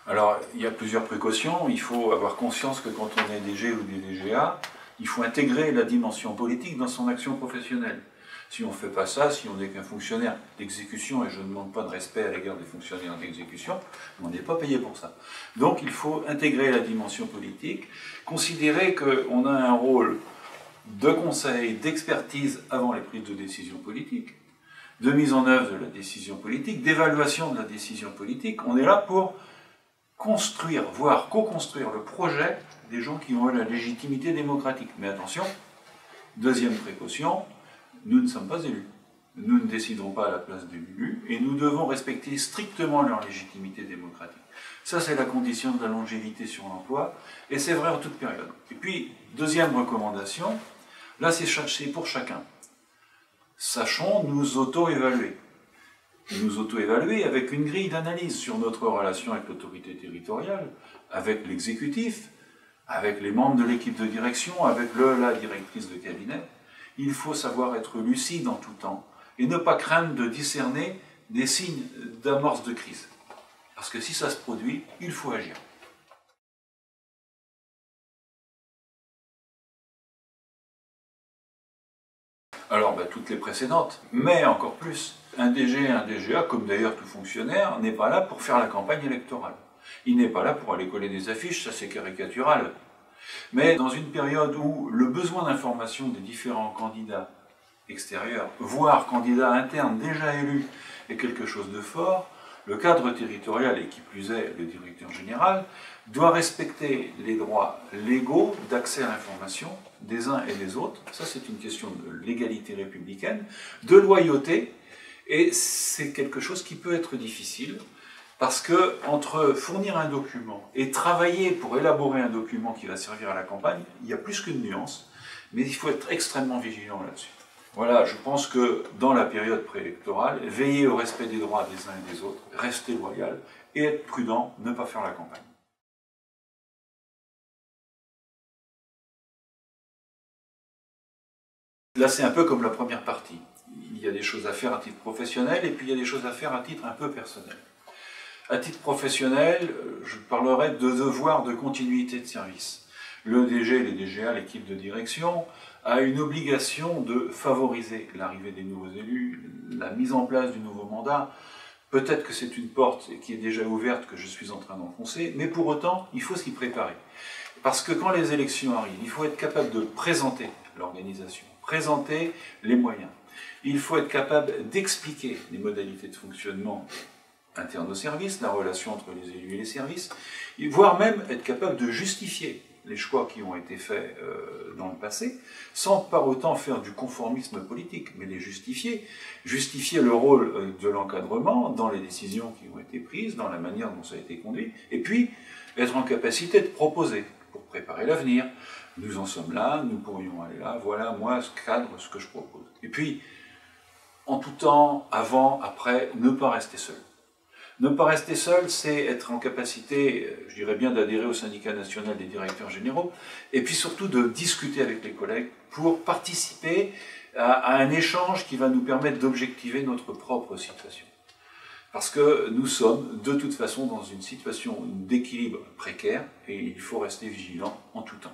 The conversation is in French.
Alors, il y a plusieurs précautions. Il faut avoir conscience que quand on est DG ou des DGA, il faut intégrer la dimension politique dans son action professionnelle. Si on ne fait pas ça, si on n'est qu'un fonctionnaire d'exécution, et je ne demande pas de respect à l'égard des fonctionnaires d'exécution, on n'est pas payé pour ça. Donc il faut intégrer la dimension politique, considérer qu'on a un rôle de conseil, d'expertise avant les prises de décision politique, de mise en œuvre de la décision politique, d'évaluation de la décision politique. On est là pour construire, voire co-construire le projet des gens qui ont la légitimité démocratique. Mais attention, deuxième précaution, nous ne sommes pas élus. Nous ne décidons pas à la place de l'élu et nous devons respecter strictement leur légitimité démocratique. Ça, c'est la condition de la longévité sur l'emploi et c'est vrai en toute période. Et puis, deuxième recommandation, là c'est pour chacun. Sachons nous auto-évaluer. Nous auto-évaluer avec une grille d'analyse sur notre relation avec l'autorité territoriale, avec l'exécutif, avec les membres de l'équipe de direction, avec la directrice de cabinet. Il faut savoir être lucide en tout temps et ne pas craindre de discerner des signes d'amorce de crise. Parce que si ça se produit, il faut agir. Alors, toutes les précédentes, mais encore plus. Un DG, un DGA, comme d'ailleurs tout fonctionnaire, n'est pas là pour faire la campagne électorale. Il n'est pas là pour aller coller des affiches, ça c'est caricatural. Mais dans une période où le besoin d'information des différents candidats extérieurs, voire candidats internes déjà élus, est quelque chose de fort, le cadre territorial, et qui plus est le directeur général, doit respecter les droits légaux d'accès à l'information des uns et des autres. Ça, c'est une question de légalité républicaine, de loyauté, et c'est quelque chose qui peut être difficile, parce que entre fournir un document et travailler pour élaborer un document qui va servir à la campagne, il y a plus qu'une nuance, mais il faut être extrêmement vigilant là-dessus. Voilà, je pense que dans la période préélectorale, veiller au respect des droits des uns et des autres, rester loyal et être prudent, ne pas faire la campagne. Là, c'est un peu comme la première partie. Il y a des choses à faire à titre professionnel et puis il y a des choses à faire à titre un peu personnel. À titre professionnel, je parlerai de devoir de continuité de service. Le DG, les DGA, l'équipe de direction, a une obligation de favoriser l'arrivée des nouveaux élus, la mise en place du nouveau mandat. Peut-être que c'est une porte qui est déjà ouverte, que je suis en train d'enfoncer, mais pour autant, il faut s'y préparer. Parce que quand les élections arrivent, il faut être capable de présenter l'organisation, présenter les moyens. Il faut être capable d'expliquer les modalités de fonctionnement interne au service, la relation entre les élus et les services, voire même être capable de justifier les choix qui ont été faits dans le passé, sans par autant faire du conformisme politique, mais les justifier. Justifier le rôle de l'encadrement dans les décisions qui ont été prises, dans la manière dont ça a été conduit, et puis être en capacité de proposer pour préparer l'avenir. Nous en sommes là, nous pourrions aller là, voilà moi ce cadre, ce que je propose. Et puis, en tout temps, avant, après, ne pas rester seul. Ne pas rester seul, c'est être en capacité, je dirais bien, d'adhérer au syndicat national des directeurs généraux, et puis surtout de discuter avec les collègues pour participer à un échange qui va nous permettre d'objectiver notre propre situation. Parce que nous sommes de toute façon dans une situation d'équilibre précaire, et il faut rester vigilant en tout temps.